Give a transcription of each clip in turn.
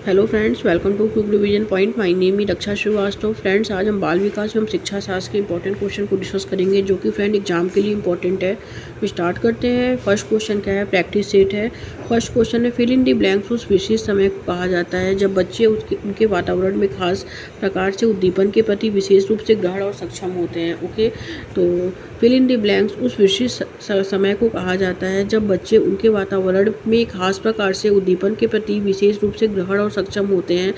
Hello friends, welcome to quick revision point. My name is Raksha Shrivastava. Friends, आज हम बाल विकास एवं शिक्षा शास्त्र के इंपॉर्टेंट क्वेश्चन को डिस्कस करेंगे, जो कि फ्रेंड एग्जाम के लिए इंपॉर्टेंट है। तो स्टार्ट करते हैं। फर्स्ट क्वेश्चन क्या है? प्रैक्टिस सेट है। फर्स्ट क्वेश्चन है, फिल इन दी ब्लैंक्स उस विशेष समय को कहा जाता है जब बच्चे उनके वातावरण में खास प्रकार से उद्दीपन के प्रति विशेष रूप से ग्रहण और सक्षम होते हैं। ओके, तो फिल इन दी ब्लैंक्स उस विशेष समय को कहा जाता है जब बच्चे उनके वातावरण में खास प्रकार से उद्दीपन के प्रति विशेष रूप से ग्रहण और सक्षम होते हैं।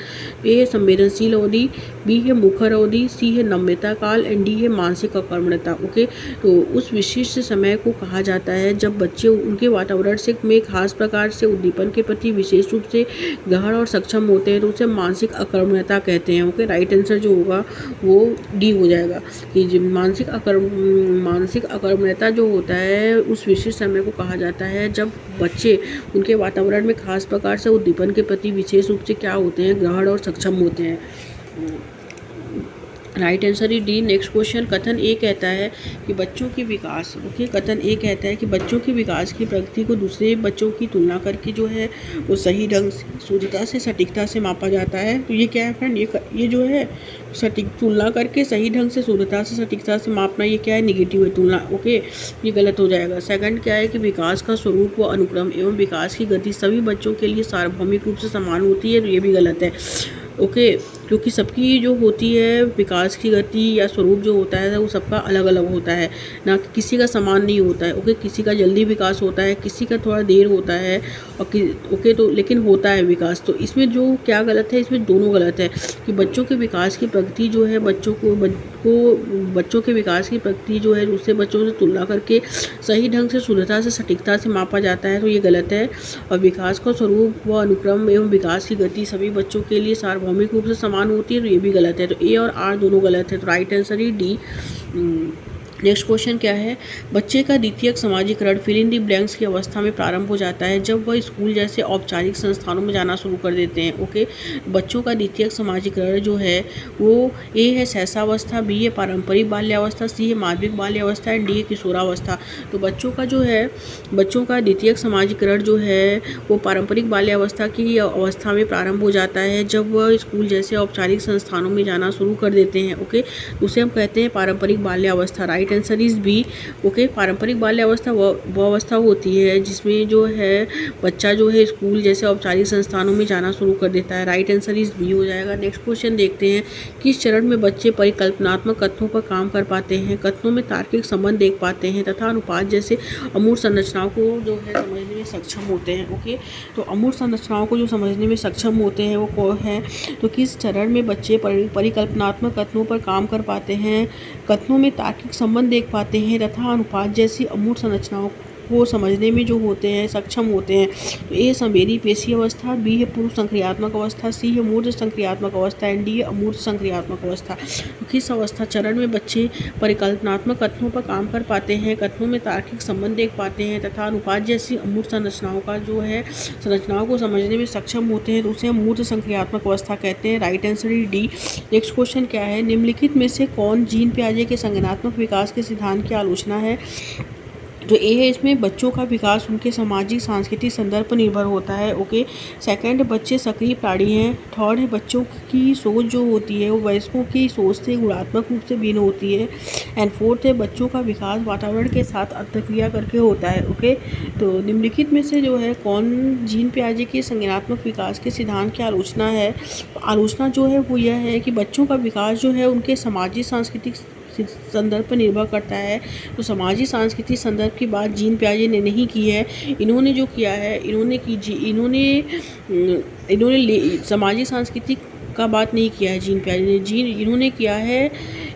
ए है संवेदनशील अवधि, बी है मुखर अवधि, सी है नम्यता काल एंड डी है मानसिक अकर्मण्यता। ओके, तो उस विशिष्ट समय को कहा जाता है जब बच्चे उनके वातावरण से में खास प्रकार से उद्दीपन के प्रति विशेष रूप से ग्रहण और सक्षम होते हैं, तो उसे मानसिक अकर्मण्यता कहते हैं। ओके, राइट आंसर जो होगा वो डी हो जाएगा कि मानसिक अकर्मण्यता जो होता है उस विशेष समय को कहा जाता है जब बच्चे उनके वातावरण में खास प्रकार से उद्दीपन के प्रति विशेष रूप से क्या होते हैं, ग्रहण और सक्षम होते हैं। राइट आंसर ही डी। नेक्स्ट क्वेश्चन, कथन ए कहता है कि बच्चों के विकास, ओके, कथन ए कहता है कि बच्चों के विकास की प्रगति को दूसरे बच्चों की तुलना करके जो है वो सही ढंग से, शुद्धता से, सटीकता से मापा जाता है। तो ये क्या है फ्रेंड? ये जो है सटीक तुलना करके सही ढंग से, शुद्धता से, सटीकता से मापना, ये क्या है? निगेटिव है तुलना। ओके, ये गलत हो जाएगा। सेकंड क्या है कि विकास का स्वरूप व अनुक्रम एवं विकास की गति सभी बच्चों के लिए सार्वभौमिक रूप से समान होती है। तो ये भी गलत है। ओके, क्योंकि सबकी जो होती है विकास की गति या स्वरूप जो होता है वो सबका अलग अलग होता है, ना कि किसी का समान नहीं होता है। ओके, किसी का जल्दी विकास होता है, किसी का थोड़ा देर होता है, और ओके, तो लेकिन होता है विकास। तो इसमें जो क्या गलत है, इसमें दोनों गलत है कि बच्चों के विकास की प्रगति जो है बच्चों के विकास की प्रगति जो है दूसरे बच्चों से तुलना करके सही ढंग से, शुद्धता से, सटीकता से मापा जाता है। तो ये गलत है। और विकास का स्वरूप व अनुक्रम एवं विकास की गति सभी बच्चों के लिए सार्वभौमिक रूप से समान होती है। तो ये भी गलत है। तो ए और आर दोनों गलत है। तो राइट आंसर ही डी। नेक्स्ट क्वेश्चन क्या है? बच्चे का द्वितीयक समाजीकरण फिल इन दी ब्लैंक्स की अवस्था में प्रारंभ हो जाता है जब वह स्कूल जैसे औपचारिक संस्थानों में जाना शुरू कर देते हैं। ओके, बच्चों का द्वितीयक समाजीकरण जो है वो ए है शैशवावस्था, बी है पारंपरिक बाल्यावस्था, सी है माध्यमिक बाल्यावस्था एंड डी है किशोरावस्था। तो बच्चों का द्वितीयक समाजीकरण जो है वो पारंपरिक बाल्यावस्था की अवस्था में प्रारंभ हो जाता है जब वह स्कूल जैसे औपचारिक संस्थानों में जाना शुरू कर देते हैं। ओके, उसे हम कहते हैं पारंपरिक बाल्यावस्था। Right answer is B. Okay, पारंपरिक बाल्यावस्था वो अवस्था होती है जिसमें जो है बच्चा जो है स्कूल जैसे औपचारिक संस्थानों में जाना शुरू कर देता है। राइट आंसर इज बी हो जाएगा। नेक्स्ट क्वेश्चन देखते हैं, किस चरण में बच्चे परिकल्पनात्मक कथनों पर काम कर पाते हैं, कथनों में तार्किक संबंध देख पाते हैं तथा अनुपात जैसे अमूर्त संरचनाओं को जो है समझने में सक्षम होते हैं। ओके, तो अमूर्त संरचनाओं को जो समझने में सक्षम होते हैं वो कौन है? तो किस चरण में बच्चे परिकल्पनात्मक कथनों पर काम कर पाते हैं, कथनों में तार्किक संबंध देख पाते हैं तथा अनुपात जैसी अमूर्त संरचनाओं को समझने में जो होते हैं सक्षम होते हैं। तो ए संवेदी पेशी अवस्था, बी है पूर्व संक्रियात्मक अवस्था, सी है मूर्त संक्रियात्मक अवस्था एंड डी है अमूर्त संक्रियात्मक अवस्था। तो किस अवस्था चरण में बच्चे परिकल्पनात्मक कथनों पर काम कर पाते हैं, कथनों में तार्किक संबंध देख पाते हैं तथा अनुपात जैसी अमूर्त संरचनाओं को समझने में सक्षम होते हैं, तो उसे हम मूर्त संक्रियात्मक अवस्था कहते हैं। Right answer is D. Next question क्या है? निम्नलिखित में से कौन जीन पियाजे के संज्ञानात्मक विकास के सिद्धांत की आलोचना है? तो ए है इसमें बच्चों का विकास उनके सामाजिक सांस्कृतिक संदर्भ पर निर्भर होता है। ओके, सेकंड, बच्चे सक्रिय प्राणी हैं। थर्ड है बच्चों की सोच जो होती है वो वयस्कों की सोच से गुणात्मक रूप से भिन्न होती है। एंड फोर्थ है बच्चों का विकास वातावरण के साथ अंतःक्रिया करके होता है। ओके, तो निम्नलिखित में से जो है कौन जीन पियाजे के संज्ञानात्मक विकास के सिद्धांत की आलोचना है? आलोचना जो है वो यह है कि बच्चों का विकास जो है उनके सामाजिक सांस्कृतिक संदर्भ पर निर्भर करता है। तो सामाजिक सांस्कृतिक संदर्भ की बात जीन पियाजे ने नहीं की है। इन्होंने जो किया है, इन्होंने सामाजिक सांस्कृतिक का बात नहीं किया है जीन पियाजे ने। इन्होंने किया है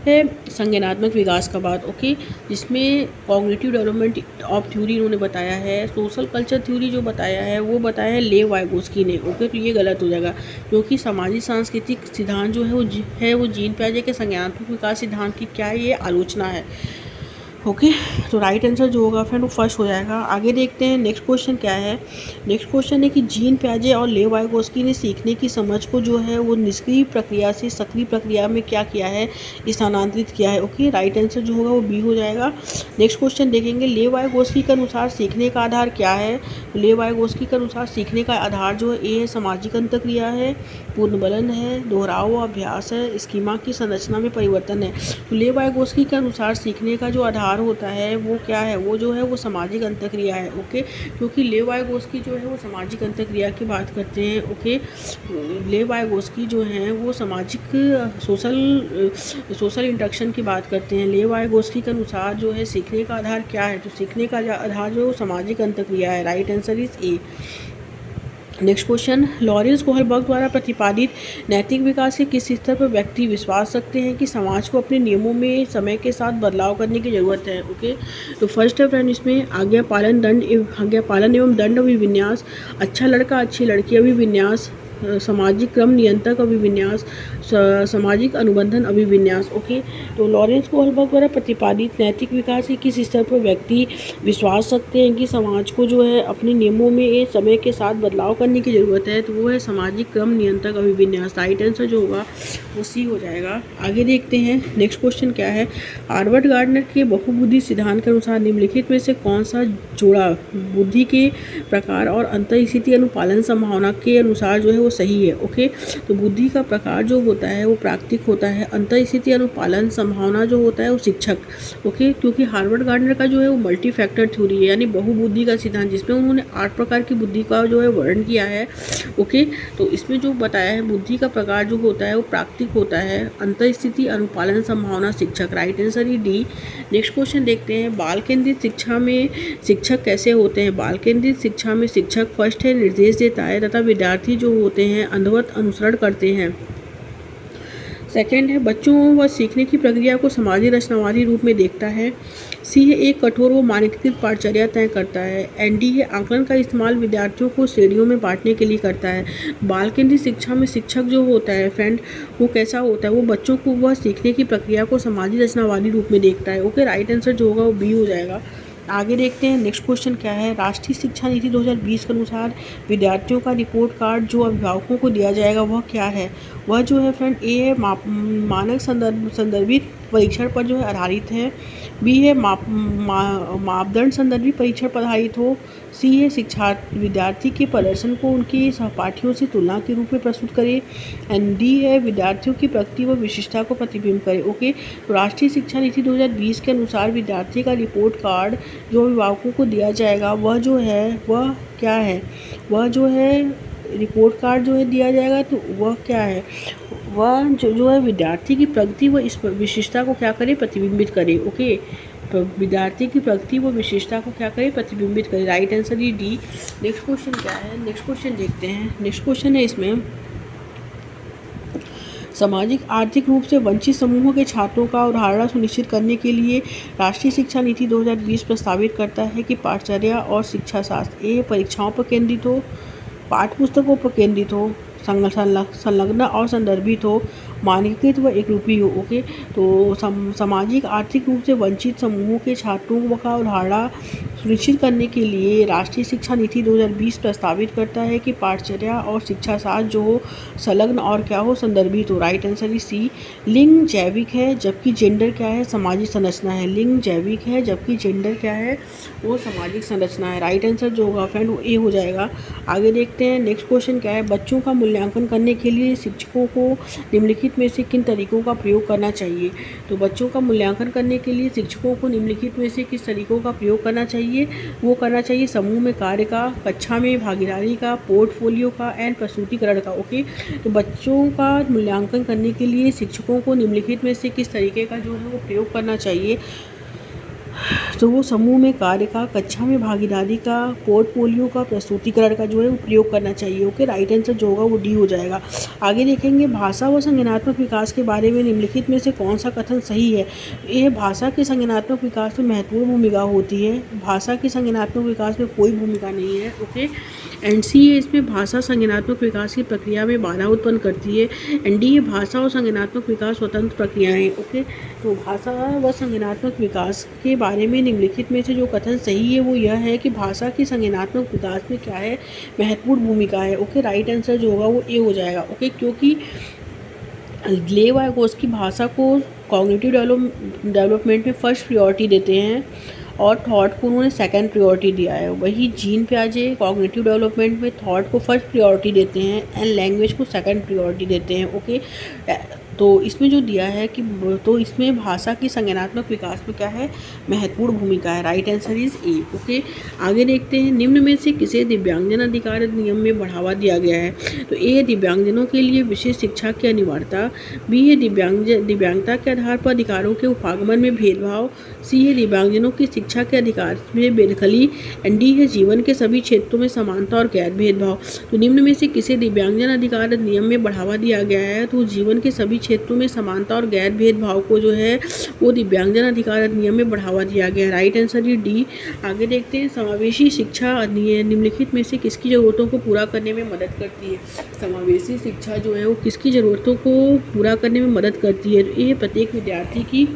संज्ञानात्मक विकास का बात। ओके, जिसमें कॉग्निटिव डेवलपमेंट ऑफ थ्योरी इन्होंने बताया है। सोशल कल्चर थ्योरी जो बताया है वो बताया है लेव वाइगोस्की ने। ओके, तो ये गलत हो जाएगा क्योंकि सामाजिक सांस्कृतिक सिद्धांत जो है वो जीन पियाजे के संज्ञानात्मक विकास सिद्धांत की क्या है? ये आलोचना है। ओके। तो राइट आंसर जो होगा फ्रेंड वो फर्स्ट हो जाएगा। आगे देखते हैं नेक्स्ट क्वेश्चन क्या है। नेक्स्ट क्वेश्चन है कि जीन पियाजे और लेव वाइगोस्की ने सीखने की समझ को जो है वो निष्क्रिय प्रक्रिया से सक्रिय प्रक्रिया में क्या किया है, स्थानांतरित किया है। ओके, राइट आंसर जो होगा वो बी हो जाएगा। नेक्स्ट क्वेश्चन देखेंगे, लेव वाइगोस्की के अनुसार सीखने का आधार क्या है। लेव वाइगोस्की के अनुसार सीखने का आधार जो है ए है सामाजिक अंतक्रिया है, पूर्णबलन है, दोहराव व अभ्यास है, स्कीमा की संरचना में परिवर्तन है। तो लेव वाइगोस्की के अनुसार सीखने का जो आधार होता है वो क्या है, वो जो है वो सामाजिक अंतक्रिया है। ओके, क्योंकि लेव वाइगोस्की जो है वो सामाजिक अंतक्रिया की बात करते हैं। ओके, लेव वाइगोस्की जो हैं वो सामाजिक सोशल इंटरेक्शन की बात करते हैं। लेव वाइगोस्की के अनुसार जो है सीखने का आधार क्या है, तो सीखने का आधार जो सामाजिक अंतक्रिया है। Right answer is a. Next question, Lawrence Kohlberg द्वारा प्रतिपादित नैतिक विकास के किस स्तर पर व्यक्ति विश्वास रखते हैं कि समाज को अपने नियमों में समय के साथ बदलाव करने की ज़रूरत है। ओके, तो फर्स्ट है फ्रेंड इसमें आज्ञा पालन एवं दंड अभिविन्यास, अच्छा लड़का अच्छी लड़की अभिविन्यास, सामाजिक क्रम नियंत्रक अभिविन्यास, सामाजिक अनुबंधन अभिविन्यास। ओके, तो लॉरेंस कोहलबर्ग द्वारा प्रतिपादित नैतिक विकास के किस स्तर पर व्यक्ति विश्वास रखते हैं कि समाज को जो है अपने नियमों में समय के साथ बदलाव करने की ज़रूरत है, तो वो है सामाजिक क्रम नियंत्रक अभिविन्यास। राइट आंसर जो होगा वो सी हो जाएगा। आगे देखते हैं नेक्स्ट क्वेश्चन क्या है। हार्वर्ड गार्डनर के बहुबुद्धि सिद्धांत के अनुसार निम्नलिखित में से कौन सा जोड़ा बुद्धि के प्रकार और अंतःस्थिति अनुपालन संभावना के अनुसार जो है वो सही है। ओके, तो बुद्धि का प्रकार जो होता है वो प्राकृतिक होता है, अंतःस्थिति अनुपालन संभावना जो होता है वो शिक्षक। ओके, क्योंकि हार्वर्ड गार्डनर का जो है वो मल्टी फैक्टर थ्योरी है, यानी बहुबुद्धि का सिद्धांत, जिसमें उन्होंने 8 प्रकार की बुद्धि का जो है वर्णन किया है। ओके, तो इसमें जो बताया है बुद्धि का प्रकार जो होता है वो प्राकृतिक होता है, अंतःस्थिति अनुपालन संभावना शिक्षक। राइट आंसर ही डी। नेक्स्ट क्वेश्चन देखते हैं, बाल केंद्रित शिक्षा में शिक्षक कैसे होते हैं। बाल केंद्रित शिक्षा में शिक्षक फर्स्ट है निर्देश देता है तथा विद्यार्थी जो होते हैं अंधवत अनुसरण करते हैं। सेकेंड है बच्चों व सीखने की प्रक्रिया को समाजी रचनावादी रूप में देखता है। सी है एक कठोर व मानकीकृत पाठचर्या तय करता है। एंड डी है आकलन का इस्तेमाल विद्यार्थियों को श्रेणियों में बांटने के लिए करता है। बाल केंद्रित शिक्षा में शिक्षक जो होता है फ्रेंड वो कैसा होता है, वो बच्चों को वह सीखने की प्रक्रिया को समाजी रचनावादी रूप में देखता है। ओके, राइट आंसर जो होगा वो बी हो जाएगा। आगे देखते हैं नेक्स्ट क्वेश्चन क्या है। राष्ट्रीय शिक्षा नीति 2020 के अनुसार विद्यार्थियों का रिपोर्ट कार्ड जो अभिभावकों को दिया जाएगा वह क्या है। वह जो है फ्रेंड ए है मानक संदर्भित परीक्षण पर जो है आधारित है, बी है मापदंड संदर्भित परीक्षण पर आधारित हो, सी है शिक्षा विद्यार्थी के प्रदर्शन को उनके सहपाठियों से तुलना के रूप में प्रस्तुत करे, एंड डी है विद्यार्थियों की प्रगति व विशिष्टता को प्रतिबिंब करे। ओके, तो राष्ट्रीय शिक्षा नीति 2020 के अनुसार विद्यार्थी का रिपोर्ट कार्ड जो अभिभावकों को दिया जाएगा वह जो है वह क्या है, वह जो है रिपोर्ट कार्ड जो है दिया जाएगा तो वह क्या है, वह जो है विद्यार्थी की प्रगति व इस विशिष्टता को क्या करे, प्रतिबिंबित करे। ओके, तो विद्यार्थी की प्रगति व विशेषता को क्या करे, प्रतिबिंबित करे। राइट आंसर ये डी। नेक्स्ट क्वेश्चन क्या है, नेक्स्ट क्वेश्चन देखते हैं। नेक्स्ट क्वेश्चन है इसमें सामाजिक आर्थिक रूप से वंचित समूहों के छात्रों का अवधारणा सुनिश्चित करने के लिए राष्ट्रीय शिक्षा नीति 2020 प्रस्तावित करता है कि पाठचर्या और शिक्षा शास्त्र ए परीक्षाओं पर केंद्रित हो, पाठ्य पुस्तकों पर केंद्रित हो, संलग्न और संदर्भित हो, मानकीकृत व एकरूपी हो। ओके, तो सामाजिक आर्थिक रूप से वंचित समूहों के छात्रों का अवधारणा सुनिश्चित करने के लिए राष्ट्रीय शिक्षा नीति 2020 प्रस्तावित करता है कि पाठचर्या और शिक्षा शास्त्र जो हो संलग्न और क्या हो, संदर्भित हो। Right answer is C. लिंग जैविक है जबकि जेंडर क्या है, सामाजिक संरचना है। लिंग जैविक है जबकि जेंडर क्या है, वो सामाजिक संरचना है। राइट आंसर जो होगा फ्रेंड वो ए हो जाएगा। आगे देखते हैं नेक्स्ट क्वेश्चन क्या है। बच्चों का मूल्यांकन करने के लिए शिक्षकों को निम्नलिखित में से किन तरीकों का प्रयोग करना चाहिए। तो बच्चों का मूल्यांकन करने के लिए शिक्षकों को निम्नलिखित में से किस तरीकों का प्रयोग करना चाहिए, वो करना चाहिए समूह में कार्य का, कक्षा में भागीदारी का, पोर्टफोलियो का एंड प्रस्तुतिकरण का। ओके, तो बच्चों का मूल्यांकन करने के लिए शिक्षकों को निम्नलिखित में से किस तरीके का जो है वो प्रयोग करना चाहिए, तो वो समूह में कार्य का, कक्षा में भागीदारी का, पोर्टफोलियो का, प्रस्तुतिकरण का जो है वो प्रयोग करना चाहिए। ओके, राइट आंसर जो होगा वो डी हो जाएगा। आगे देखेंगे भाषा व संज्ञानात्मक विकास के बारे में निम्नलिखित में से कौन सा कथन सही है। यह भाषा के संज्ञानात्मक विकास में महत्वपूर्ण भूमिका होती है। भाषा के संज्ञानात्मक विकास में कोई भूमिका नहीं है। ओके, एंड सी है इसमें भाषा संज्ञानात्मक विकास की प्रक्रिया में बाधा उत्पन्न करती है। एंड डी है भाषा और संज्ञानात्मक विकास स्वतंत्र प्रक्रियाएं। ओके, तो भाषा व संज्ञानात्मक विकास के बारे में निम्नलिखित में से जो कथन सही है वो यह है कि भाषा की संज्ञानात्मक विकास में क्या है, महत्वपूर्ण भूमिका है। ओके, राइट आंसर जो होगा वो ए हो जाएगा। ओके, क्योंकि लेव वाइगोत्स्की भाषा को कॉग्निटिव डेवलपमेंट में फर्स्ट प्रायोरिटी देते हैं और थॉट को उन्होंने सेकंड प्रायोरिटी दिया है। वही जीन पियाजे कॉग्निटिव डेवलपमेंट में थॉट को फर्स्ट प्रायोरिटी देते हैं एंड लैंग्वेज को सेकंड प्रायोरिटी देते हैं। ओके, तो इसमें जो दिया है कि तो इसमें भाषा की संज्ञानात्मक विकास में क्या है, महत्वपूर्ण भूमिका है। Right answer is a. Okay, आगे देखते हैं निम्न में से किसे दिव्यांगजन अधिकार अधिनियम में बढ़ावा दिया गया है। तो ए है दिव्यांगजनों के लिए विशेष शिक्षा की अनिवार्यता, बी है दिव्यांगता के आधार पर अधिकारों के उपागमन में भेदभाव, सी है दिव्यांगजनों की शिक्षा के अधिकार में बेदखली, एंड डी है जीवन के सभी क्षेत्रों में समानता और गैर भेदभाव। तो निम्न में से किसे दिव्यांगजन अधिकार अधिनियम में बढ़ावा दिया गया है, तो जीवन के सभी क्षेत्रों में समानता और गैर भेदभाव को जो है वो दिव्यांगजन अधिकार अधिनियम में बढ़ावा दिया गया है। राइट आंसर है डी। आगे देखते हैं समावेशी शिक्षा निम्नलिखित में से किसकी ज़रूरतों को पूरा करने में मदद करती है। समावेशी शिक्षा जो है वो किसकी ज़रूरतों को पूरा करने में मदद करती है। ये प्रत्येक विद्यार्थी की।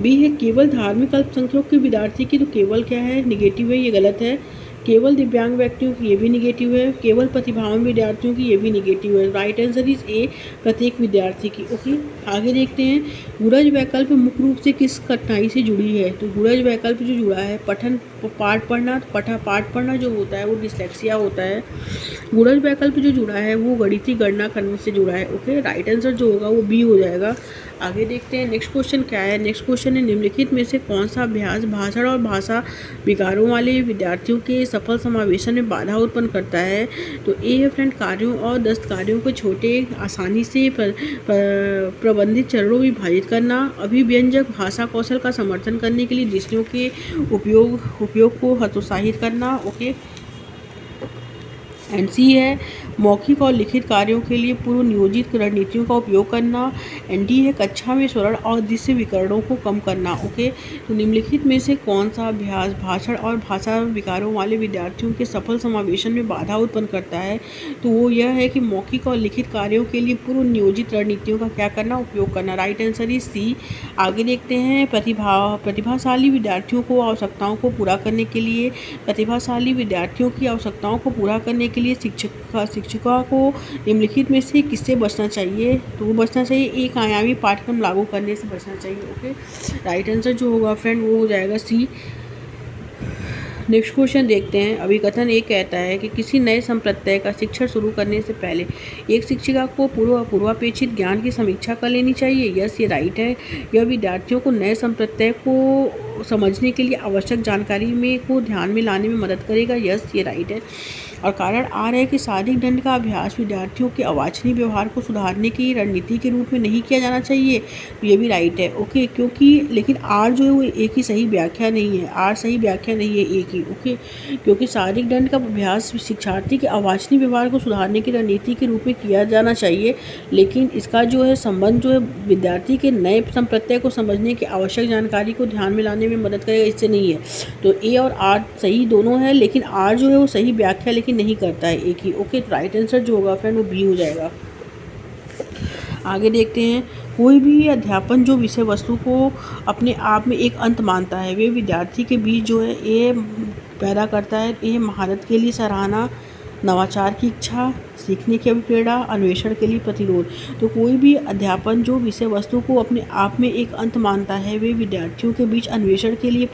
बी है केवल धार्मिक अल्पसंख्यकों के विद्यार्थी की, तो केवल क्या है, निगेटिव है, ये गलत है। केवल दिव्यांग व्यक्तियों की, ये भी निगेटिव है। केवल प्रतिभावान विद्यार्थियों की, ये भी निगेटिव है। राइट आंसर इज ए, प्रत्येक विद्यार्थी की। ओके, आगे देखते हैं गूढ़ज वैकल्प मुख्य रूप से किस कठिनाई से जुड़ी है। तो गूढ़ज वैकल्प जो जुड़ा है पठन पाठ पढ़ना, पाठ पढ़ना जो होता है वो डिस्लेक्सिया होता है। गूढ़ज वैकल्प जो जुड़ा है वो गणितीय गणना करने से जुड़ा है। ओके, राइट आंसर जो होगा वो बी हो जाएगा। आगे देखते हैं नेक्स्ट क्वेश्चन क्या है। नेक्स्ट क्वेश्चन है निम्नलिखित में से कौन सा अभ्यास भाषण और भाषा विकारों वाले विद्यार्थियों के सफल समावेशन में बाधा उत्पन्न करता है। तो ए है फ्रेंड कार्यों और दस्तकार्यों को छोटे आसानी से प्रबंधित चरणों में विभाजित करना, अभिव्यंजक भाषा कौशल का समर्थन करने के लिए दृष्टियों के उपयोग को हतोत्साहित करना। ओके, एंड सी है मौखिक और लिखित कार्यों के लिए पूर्व नियोजित रणनीतियों का उपयोग करना। एंड डी है कक्षा में स्वरण और दृश्य विकरणों को कम करना। ओके, तो निम्नलिखित में से कौन सा अभ्यास भाषण और भाषा विकारों वाले विद्यार्थियों के सफल समावेशन में बाधा उत्पन्न करता है। तो वो यह है कि मौखिक और लिखित कार्यों के लिए पूर्व नियोजित रणनीतियों का क्या करना, उपयोग करना। Right answer is C. आगे देखते हैं प्रतिभाशाली विद्यार्थियों को आवश्यकताओं को पूरा करने के लिए प्रतिभाशाली विद्यार्थियों की आवश्यकताओं को पूरा करने के लिए शिक्षिका को निम्नलिखित में से किससे बचना चाहिए। तो वो बचना चाहिए एक आयामी पाठ्यक्रम लागू करने से बचना चाहिए। ओके, राइट आंसर जो होगा फ्रेंड वो हो जाएगा सी। नेक्स्ट क्वेश्चन देखते हैं। अभिकथन एक कहता है कि किसी नए संप्रत्यय का शिक्षण शुरू करने से पहले एक शिक्षिका को पूर्वापेक्षित ज्ञान की समीक्षा कर लेनी चाहिए। यस, ये राइट है। यह विद्यार्थियों को नए संप्रत्यय को समझने के लिए आवश्यक जानकारी में को ध्यान में लाने में मदद करेगा। यस, ये राइट है। और कारण आर है कि शारीरिक दंड का अभ्यास विद्यार्थियों के अवांछनीय व्यवहार को सुधारने की रणनीति के रूप में नहीं किया जाना चाहिए। तो ये भी राइट है। ओके, क्योंकि लेकिन आर जो है वो एक ही सही व्याख्या नहीं है। आर सही व्याख्या नहीं है एक ही। ओके, क्योंकि शारीरिक दंड का अभ्यास शिक्षार्थी के अवांछनीय व्यवहार को सुधारने की रणनीति के रूप में किया जाना चाहिए, लेकिन इसका जो है संबंध जो है विद्यार्थी के नए संप्रत्यय को समझने की आवश्यक जानकारी को ध्यान में लाने में मदद करेगा, इससे नहीं है। तो ए और आर सही दोनों है, लेकिन आर जो है वो सही व्याख्या लेकिन नहीं करता है एक ही। ओके, तो राइट आंसर जो होगा फ्रेंड वो बी हो जाएगा। आगे देखते हैं कोई भी अध्यापन जो विषय वस्तु को अपने आप में एक अंत मानता है वे विद्यार्थी के बीच जो है ये पैदा करता है। ये महारत के लिए सराहना, नवाचार की इच्छा, सीखने की अभिप्रेरणा, अन्वेषण के लिए प्रतिरोध। तो कोई भी अध्यापन जो विषय वस्तु को अपने आप में एक अंत मानता है वे विद्यार्थियों के बीच अन्वेषण के लिए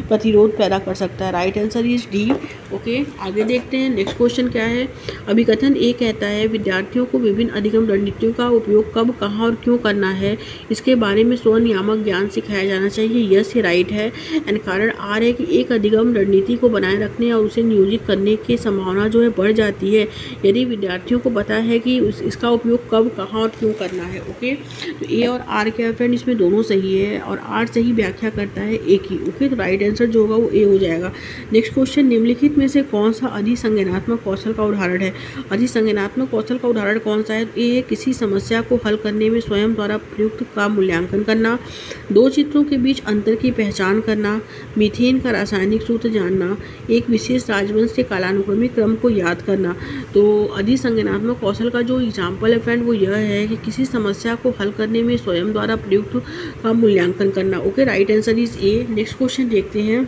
प्रतिरोध पैदा कर सकता है। Right answer is D. Okay, आगे देखते हैं नेक्स्ट क्वेश्चन क्या है। अभिकथन ए कहता है विद्यार्थियों को विभिन्न अधिगम रणनीतियों का उपयोग कब, कहाँ और क्यों करना है इसके बारे में स्वनियामक ज्ञान सिखाया जाना चाहिए। यस, ये राइट है। एंड कारण आर है कि एक अधिगम रणनीति को बनाए रखने और उसे नियोजित करने की संभावना जो है बढ़ जाती है यदि विद्यार्थी विद्यार्थियों को पता है कि इसका उपयोग कब, कहाँ और क्यों करना है। ओके, तो ए और आर क्या है फ्रेंड, इसमें दोनों सही है और आर सही व्याख्या करता है ए की। ओके, तो राइट आंसर जो होगा वो ए हो जाएगा। नेक्स्ट क्वेश्चन, निम्नलिखित में से कौन सा अधिसंज्ञानात्मक कौशल का उदाहरण है। अधिसंज्ञानात्मक कौशल का उदाहरण कौन सा है। ए, किसी समस्या को हल करने में स्वयं द्वारा प्रयुक्त का मूल्यांकन करना, दो चित्रों के बीच अंतर की पहचान करना, मीथेन का रासायनिक सूत्र जानना, एक विशेष राजवंश के कालानुक्रमिक क्रम को याद करना। तो अधिसंज्ञानात्मक कौशल का जो एग्जाम्पल है फ्रेंड वो यह है कि किसी समस्या को हल करने में स्वयं द्वारा प्रयुक्त का मूल्यांकन करना। Okay, right answer is a. Next question देखते हैं।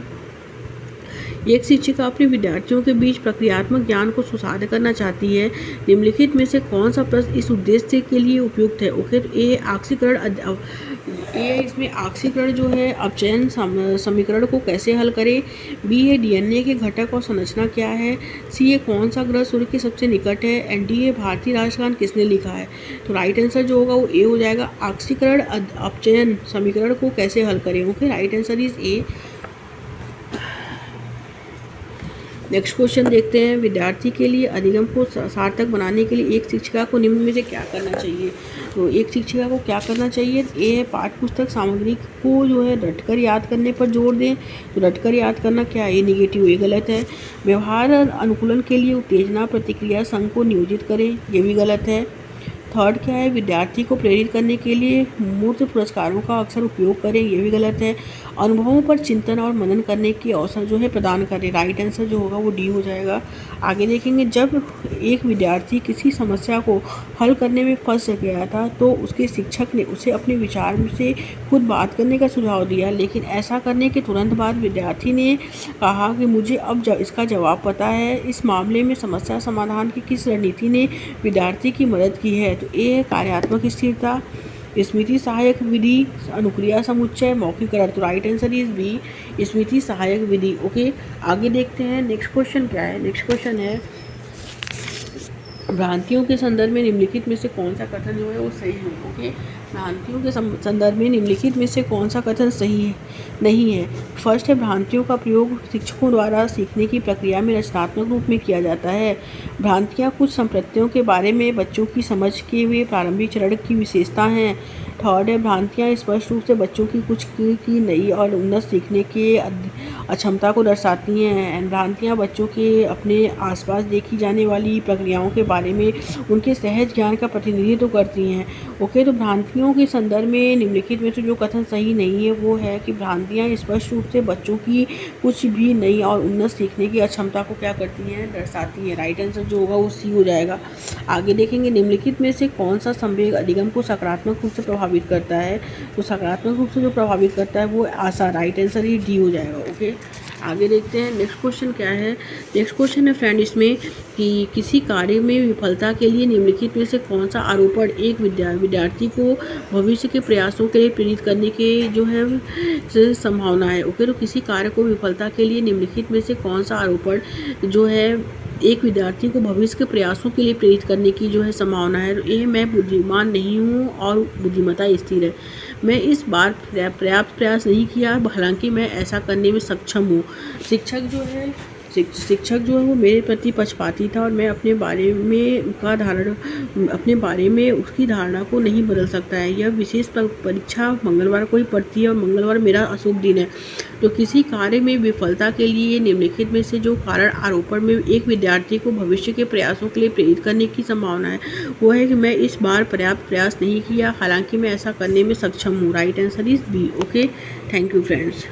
एक शिक्षिका अपने विद्यार्थियों के बीच प्रक्रियात्मक ज्ञान को सुसाध्य करना चाहती है। निम्नलिखित में से कौन सा प्रश्न इस उद्देश्य के लिए उपयुक्त है। ओके, तो ए आक्सीकरण, इसमें आक्सीकरण जो है अपचयन समीकरण को कैसे हल करें। बी है डीएनए के घटक और संरचना क्या है। सी है कौन सा ग्रह सूर्य के सबसे निकट है। एंड डी है भारतीय राष्ट्रगान किसने लिखा है। तो राइट आंसर जो होगा वो ए हो जाएगा, आक्सीकरण अपचयन समीकरण को कैसे हल करें। Okay, right answer is a. Next question देखते हैं। विद्यार्थी के लिए अधिगम को सार्थक बनाने के लिए एक शिक्षिका को निम्न में से क्या करना चाहिए। तो एक शिक्षिका को क्या करना चाहिए। ए है पाठ्य पुस्तक सामग्री को जो है रटकर याद करने पर जोर दें। तो रटकर याद करना क्या है, ये निगेटिव, ये गलत है। व्यवहार अनुकूलन के लिए उत्तेजना प्रतिक्रिया संघ को नियोजित करें, ये भी गलत है। थर्ड क्या है, विद्यार्थी को प्रेरित करने के लिए मूर्त पुरस्कारों का अक्सर उपयोग करें, ये भी गलत है। अनुभवों पर चिंतन और मनन करने की अवसर जो है प्रदान करें। राइट आंसर जो होगा वो डी हो जाएगा। आगे देखेंगे, जब एक विद्यार्थी किसी समस्या को हल करने में फंस गया था तो उसके शिक्षक ने उसे अपने विचार से खुद बात करने का सुझाव दिया, लेकिन ऐसा करने के तुरंत बाद विद्यार्थी ने कहा कि मुझे अब इसका जवाब पता है। इस मामले में समस्या समाधान की किस रणनीति ने विद्यार्थी की मदद की है। तो ए है कार्यात्मक स्थिरता, स्मृति सहायक विधि, अनुक्रिया समुच्चय, मौखिकरण। तो राइट आंसर इज बी, स्मृति सहायक विधि। ओके, आगे देखते हैं नेक्स्ट क्वेश्चन क्या है। नेक्स्ट क्वेश्चन है, भ्रांतियों के संदर्भ में निम्नलिखित में से कौन सा कथन जो है वो सही है। ओके, भ्रांतियों के संदर्भ में निम्नलिखित में से कौन सा कथन सही है, नहीं है। फर्स्ट है, भ्रांतियों का प्रयोग शिक्षकों द्वारा सीखने की प्रक्रिया में रचनात्मक रूप में किया जाता है। भ्रांतियाँ कुछ संप्रत्यों के बारे में बच्चों की समझ के वे प्रारंभिक चरण की विशेषता हैं। थर्ड है, भ्रांतियाँ स्पष्ट रूप से बच्चों की कुछ की नई और उन्नत सीखने के अक्षमता को दर्शाती हैं। भ्रांतियाँ बच्चों के अपने आसपास देखी जाने वाली प्रक्रियाओं के बारे में उनके सहज ज्ञान का प्रतिनिधित्व करती हैं। ओके, तो भ्रांतियों के संदर्भ में निम्नलिखित में से जो कथन सही नहीं है वो है कि भ्रांतियाँ स्पष्ट रूप से बच्चों की कुछ भी नई और उन्नत सीखने की अक्षमता को क्या करती हैं, दर्शाती हैं। राइट आंसर जो होगा वो सी हो जाएगा। आगे देखेंगे, निम्नलिखित में से कौन सा संवेग अधिगम को सकारात्मक रूप से प्रभावित करता है। तो सकारात्मक रूप से जो प्रभावित करता है वो आशा। राइट आंसर ही डी हो जाएगा। ओके, आगे देखते हैं नेक्स्ट क्वेश्चन क्या है। नेक्स्ट क्वेश्चन है फ्रेंड इसमें कि किसी कार्य में विफलता के लिए निम्नलिखित में से कौन सा आरोपण एक विद्यार्थी को भविष्य के प्रयासों के लिए प्रेरित करने के जो है संभावना है। ओके, तो किसी कार्य को विफलता के लिए निम्नलिखित में से कौन सा आरोपण जो है एक विद्यार्थी को भविष्य के प्रयासों के लिए प्रेरित करने की जो है संभावना है। ए, मैं बुद्धिमान नहीं हूँ और बुद्धिमत्ता स्थिर है। मैं इस बार पर्याप्त प्रयास नहीं किया, हालांकि मैं ऐसा करने में सक्षम हूँ। शिक्षक जो है वो मेरे प्रति पक्षपाती था और मैं अपने बारे में उसकी धारणा को नहीं बदल सकता है। यह विशेष परीक्षा मंगलवार को ही पड़ती है और मंगलवार मेरा अशुभ दिन है। तो किसी कार्य में विफलता के लिए निम्नलिखित में से जो कारण आरोपण में एक विद्यार्थी को भविष्य के प्रयासों के लिए प्रेरित करने की संभावना है वो है कि मैं इस बार पर्याप्त प्रयास नहीं किया, हालांकि मैं ऐसा करने में सक्षम हूँ। Right answer is B. Okay, thank you friends.